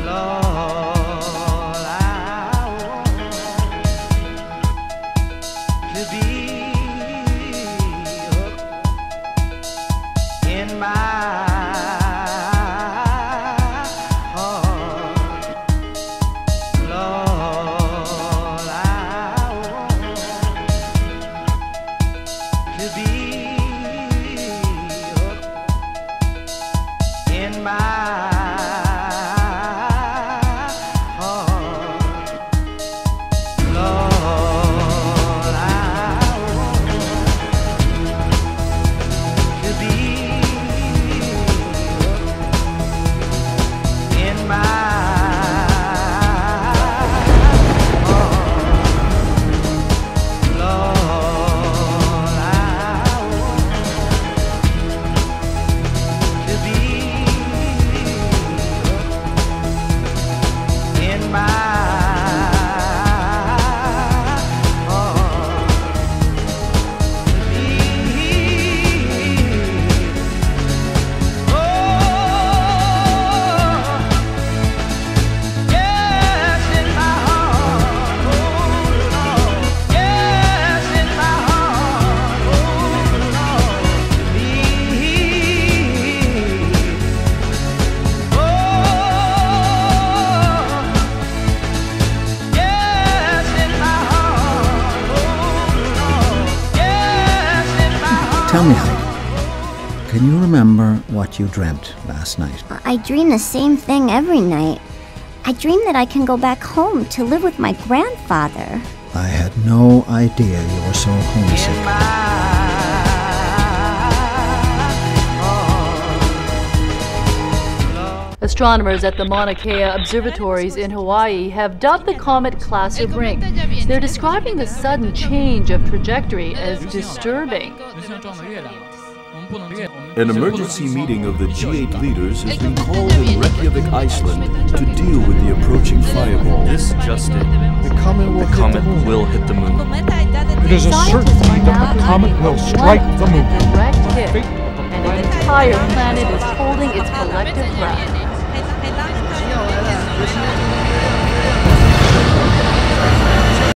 Lord, I want to be in my heart. Lord, I want to be in my Tell me, Heidi, can you remember what you dreamt last night? I dream the same thing every night. I dream that I can go back home to live with my grandfather. I had no idea you were so homesick. Astronomers at the Mauna Kea observatories in Hawaii have dubbed the comet Class of Ring. They're describing the sudden change of trajectory as disturbing. An emergency meeting of the G8 leaders has been called in Reykjavik, Iceland, to deal with the approaching fireball. This just in. The comet will hit the moon. It is a certainty that the comet will strike the moon. Direct hit, and an entire planet is holding its collective breath.